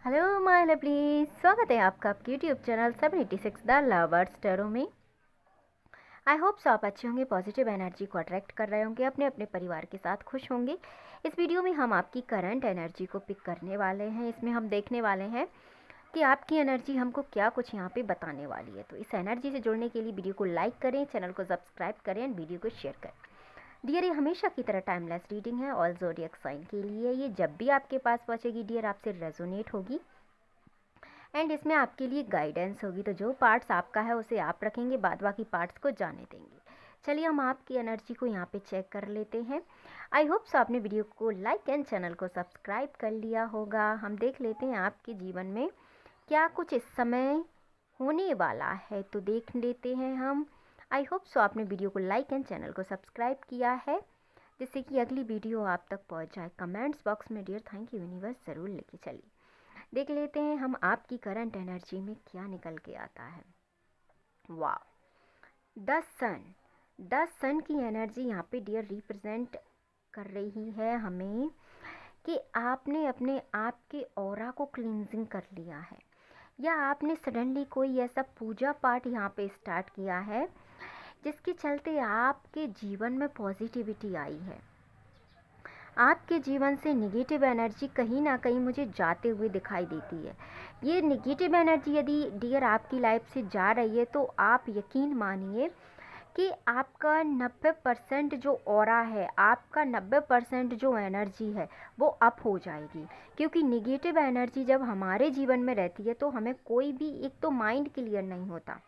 Hello my lovely, स्वागत है आपका आपके YouTube channel 786 the lovers tarot में। आई होप सो आप अच्छे होंगे, पॉजिटिव एनर्जी को अट्रैक्ट कर रहे होंगे, अपने अपने परिवार के साथ खुश होंगे। इस वीडियो में हम आपकी करंट एनर्जी को पिक करने वाले हैं। इसमें हम देखने वाले हैं कि आपकी एनर्जी हमको क्या कुछ यहाँ पे बताने वाली है। तो इस एनर्जी से जुड़ने के लिए वीडियो को लाइक करें, चैनल को सब्सक्राइब करें एंड वीडियो को शेयर करें। डियर, ये हमेशा की तरह टाइमलेस रीडिंग है, ऑल ज़ोडिएक साइन के लिए। ये जब भी आपके पास पहुँचेगी डियर, आपसे रेजोनेट होगी एंड इसमें आपके लिए गाइडेंस होगी। तो जो पार्ट्स आपका है उसे आप रखेंगे, बाद बाकी पार्ट्स को जाने देंगे। चलिए हम आपकी एनर्जी को यहाँ पे चेक कर लेते हैं। आई होप सो आपने वीडियो को लाइक एंड चैनल को सब्सक्राइब कर लिया होगा। हम देख लेते हैं आपके जीवन में क्या कुछ इस समय होने वाला है, तो देख लेते हैं हम। आई होप सो आपने वीडियो को लाइक एंड चैनल को सब्सक्राइब किया है, जिससे कि अगली वीडियो आप तक पहुँच जाए। कमेंट्स बॉक्स में डियर थैंक यू यूनिवर्स ज़रूर लिखे। चलिए देख लेते हैं हम आपकी करंट एनर्जी में क्या निकल के आता है। वाह, द सन की एनर्जी यहाँ पे डियर रिप्रेजेंट कर रही है हमें कि आपने अपने आप के ऑरा को क्लींजिंग कर लिया है, या आपने सडनली कोई ऐसा पूजा पाठ यहाँ पे स्टार्ट किया है जिसके चलते आपके जीवन में पॉजिटिविटी आई है। आपके जीवन से निगेटिव एनर्जी कहीं ना कहीं मुझे जाते हुए दिखाई देती है। ये निगेटिव एनर्जी यदि डियर आपकी लाइफ से जा रही है, तो आप यकीन मानिए कि आपका 90% जो ऑरा है, आपका 90% जो एनर्जी है वो अप हो जाएगी। क्योंकि निगेटिव एनर्जी जब हमारे जीवन में रहती है तो हमें कोई भी, एक तो माइंड क्लियर नहीं होता।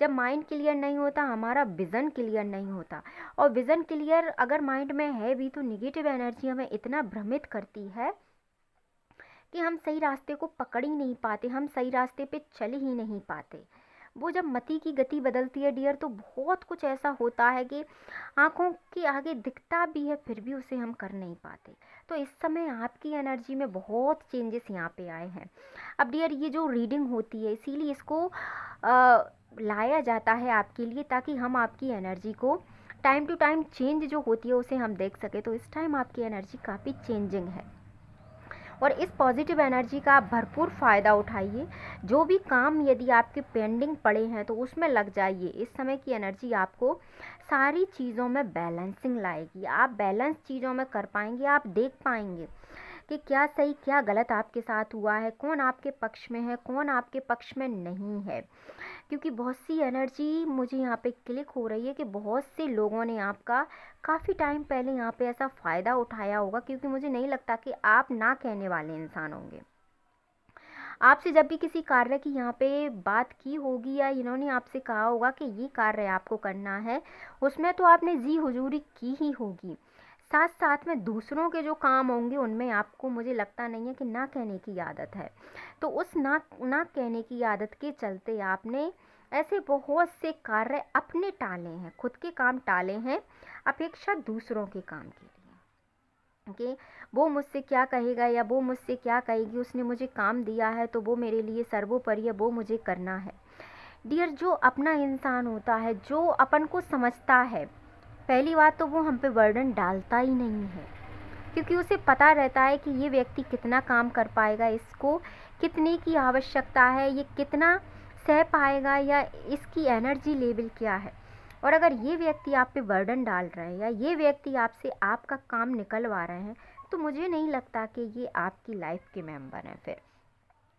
जब माइंड क्लियर नहीं होता, हमारा विज़न क्लियर नहीं होता। और विज़न क्लियर अगर माइंड में है भी, तो निगेटिव एनर्जी हमें इतना भ्रमित करती है कि हम सही रास्ते को पकड़ ही नहीं पाते, हम सही रास्ते पे चल ही नहीं पाते। वो जब मति की गति बदलती है डियर, तो बहुत कुछ ऐसा होता है कि आँखों के आगे दिखता भी है, फिर भी उसे हम कर नहीं पाते। तो इस समय आपकी एनर्जी में बहुत चेंजेस यहाँ पे आए हैं। अब डियर, ये जो रीडिंग होती है इसीलिए इसको लाया जाता है आपके लिए, ताकि हम आपकी एनर्जी को टाइम टू टाइम चेंज जो होती है उसे हम देख सके। तो इस टाइम आपकी एनर्जी काफ़ी चेंजिंग है और इस पॉजिटिव एनर्जी का आप भरपूर फ़ायदा उठाइए। जो भी काम यदि आपके पेंडिंग पड़े हैं तो उसमें लग जाइए। इस समय की एनर्जी आपको सारी चीज़ों में बैलेंसिंग लाएगी। आप बैलेंस चीज़ों में कर पाएंगे, आप देख पाएंगे कि क्या सही क्या गलत आपके साथ हुआ है, कौन आपके पक्ष में है, कौन आपके पक्ष में नहीं है। क्योंकि बहुत सी एनर्जी मुझे यहाँ पे क्लिक हो रही है कि बहुत से लोगों ने आपका काफ़ी टाइम पहले यहाँ पे ऐसा फ़ायदा उठाया होगा। क्योंकि मुझे नहीं लगता कि आप ना कहने वाले इंसान होंगे। आपसे जब भी किसी कार्य की यहाँ पे बात की होगी, या इन्होंने आपसे कहा होगा कि ये कार्य आपको करना है, उसमें तो आपने जी हुजूरी की ही होगी। साथ साथ में दूसरों के जो काम होंगे उनमें आपको, मुझे लगता नहीं है कि ना कहने की आदत है। तो उस ना कहने की आदत के चलते आपने ऐसे बहुत से कार्य अपने टाले हैं, खुद के काम टाले हैं अपेक्षा दूसरों के काम के लिए कि वो मुझसे क्या कहेगा या वो मुझसे क्या कहेगी, उसने मुझे काम दिया है तो वो मेरे लिए सर्वोपरि है, वो मुझे करना है। डियर, जो अपना इंसान होता है, जो अपन को समझता है, पहली बात तो वो हम पे बर्डन डालता ही नहीं है। क्योंकि उसे पता रहता है कि ये व्यक्ति कितना काम कर पाएगा, इसको कितने की आवश्यकता है, ये कितना सह पाएगा, या इसकी एनर्जी लेवल क्या है। और अगर ये व्यक्ति आप पे बर्डन डाल रहे हैं या ये व्यक्ति आपसे आपका काम निकलवा रहे हैं, तो मुझे नहीं लगता कि ये आपकी लाइफ के मेंबर हैं। फिर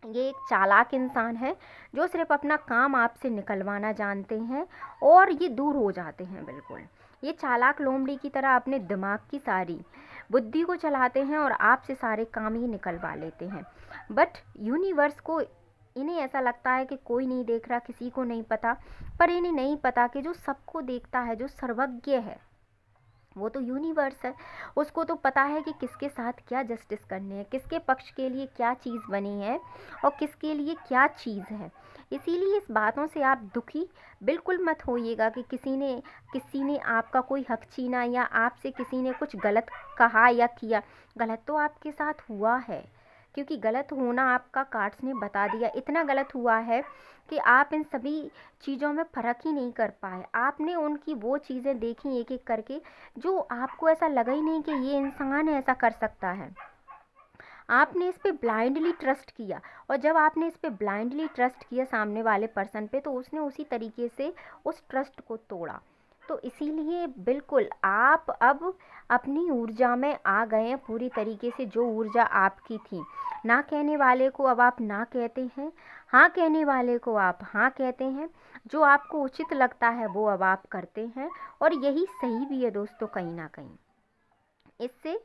ये एक चालाक इंसान है जो सिर्फ अपना काम आपसे निकलवाना जानते हैं और ये दूर हो जाते हैं बिल्कुल। ये चालाक लोमड़ी की तरह अपने दिमाग की सारी बुद्धि को चलाते हैं और आपसे सारे काम ही निकलवा लेते हैं। बट यूनिवर्स को, इन्हें ऐसा लगता है कि कोई नहीं देख रहा, किसी को नहीं पता। पर इन्हें नहीं पता कि जो सबको देखता है, जो सर्वज्ञ है, वो तो यूनिवर्स है। उसको तो पता है कि किसके साथ क्या जस्टिस करनी है, किसके पक्ष के लिए क्या चीज़ बनी है और किसके लिए क्या चीज़ है। इसीलिए इस बातों से आप दुखी बिल्कुल मत होइएगा कि किसी ने आपका कोई हक छीना या आपसे किसी ने कुछ गलत कहा या किया। गलत तो आपके साथ हुआ है, क्योंकि गलत होना आपका कार्ड्स ने बता दिया। इतना गलत हुआ है कि आप इन सभी चीज़ों में फ़र्क ही नहीं कर पाए। आपने उनकी वो चीज़ें देखी एक एक करके जो आपको ऐसा लगा ही नहीं कि ये इंसान ऐसा कर सकता है। आपने इस पे ब्लाइंडली ट्रस्ट किया, और जब आपने इस पे ब्लाइंडली ट्रस्ट किया सामने वाले पर्सन पे, तो उसने उसी तरीके से उस ट्रस्ट को तोड़ा। तो इसीलिए बिल्कुल आप अब अपनी ऊर्जा में आ गए हैं पूरी तरीके से, जो ऊर्जा आपकी थी। ना कहने वाले को अब आप ना कहते हैं, हाँ कहने वाले को आप हाँ कहते हैं। जो आपको उचित लगता है वो अब आप करते हैं, और यही सही भी है दोस्तों कहीं ना कहीं। इससे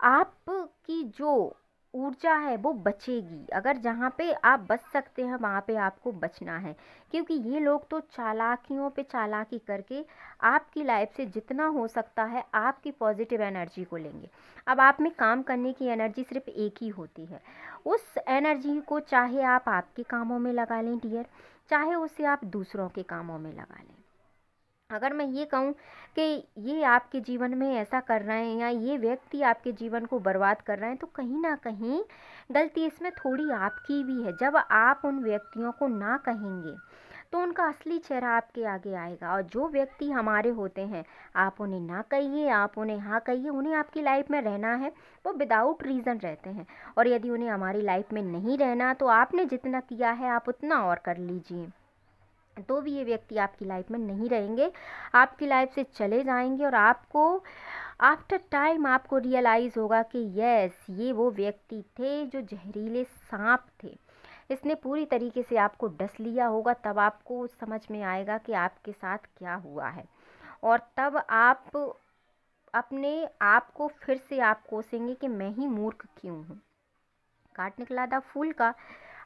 आपकी जो ऊर्जा है वो बचेगी। अगर जहाँ पे आप बच सकते हैं वहाँ पे आपको बचना है, क्योंकि ये लोग तो चालाकियों पे चालाकी करके आपकी लाइफ से जितना हो सकता है आपकी पॉजिटिव एनर्जी को लेंगे। अब आप में काम करने की एनर्जी सिर्फ एक ही होती है। उस एनर्जी को चाहे आप आपके कामों में लगा लें डियर, चाहे उसे आप दूसरों के कामों में लगा लें। अगर मैं ये कहूँ कि ये आपके जीवन में ऐसा कर रहे हैं, या ये व्यक्ति आपके जीवन को बर्बाद कर रहे हैं, तो कहीं ना कहीं गलती इसमें थोड़ी आपकी भी है। जब आप उन व्यक्तियों को ना कहेंगे तो उनका असली चेहरा आपके आगे आएगा। और जो व्यक्ति हमारे होते हैं, आप उन्हें ना कहिए, आप उन्हें हाँ कहिए, उन्हें आपकी लाइफ में रहना है, वो विदाउट रीज़न रहते हैं। और यदि उन्हें हमारी लाइफ में नहीं रहना, तो आपने जितना किया है आप उतना और कर लीजिए, तो भी ये व्यक्ति आपकी लाइफ में नहीं रहेंगे, आपकी लाइफ से चले जाएंगे। और आपको आफ्टर टाइम आपको रियलाइज़ होगा कि यस, ये वो व्यक्ति थे जो जहरीले सांप थे। इसने पूरी तरीके से आपको डस लिया होगा, तब आपको समझ में आएगा कि आपके साथ क्या हुआ है। और तब आप अपने आप को फिर से आप कोसेंगे कि मैं ही मूर्ख क्यों हूँ। काट निकला था फूल का।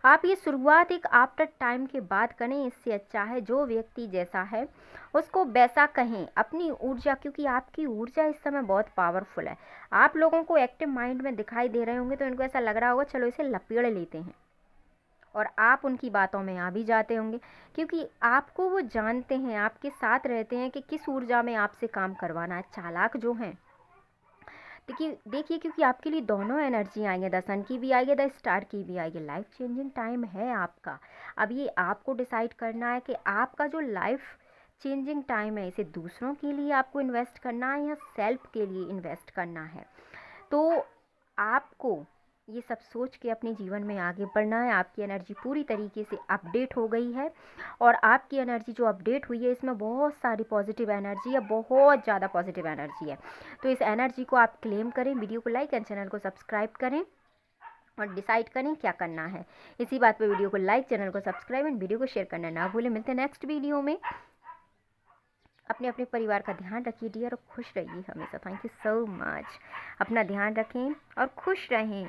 आप ये शुरुआत एक आफ्टर टाइम के बाद करें, इससे अच्छा है जो व्यक्ति जैसा है उसको वैसा कहें। अपनी ऊर्जा, क्योंकि आपकी ऊर्जा इस समय बहुत पावरफुल है। आप लोगों को एक्टिव माइंड में दिखाई दे रहे होंगे तो इनको ऐसा लग रहा होगा चलो इसे लपेड़ लेते हैं, और आप उनकी बातों में आ भी जाते होंगे, क्योंकि आपको वो जानते हैं, आपके साथ रहते हैं कि किस ऊर्जा में आपसे काम करवाना है। चालाक जो हैं, देखिए देखिए, क्योंकि आपके लिए दोनों एनर्जी आई है, द सन की भी आई है, द स्टार की भी आई है। लाइफ चेंजिंग टाइम है आपका। अब ये आपको डिसाइड करना है कि आपका जो लाइफ चेंजिंग टाइम है, इसे दूसरों के लिए आपको इन्वेस्ट करना है या सेल्फ के लिए इन्वेस्ट करना है। तो आपको ये सब सोच के अपने जीवन में आगे बढ़ना है। आपकी एनर्जी पूरी तरीके से अपडेट हो गई है, और आपकी एनर्जी जो अपडेट हुई है इसमें बहुत सारी पॉजिटिव एनर्जी है, बहुत ज़्यादा पॉजिटिव एनर्जी है। तो इस एनर्जी को आप क्लेम करें, वीडियो को लाइक एंड चैनल को सब्सक्राइब करें, और डिसाइड करें क्या करना है। इसी बात पे वीडियो को लाइक, चैनल को सब्सक्राइब एंड वीडियो को शेयर करना ना भूलें। मिलते हैं नेक्स्ट वीडियो में। अपने अपने परिवार का ध्यान रखिए डियर, और खुश रहिए हमेशा। Thank you so much. अपना ध्यान रखें और खुश रहें।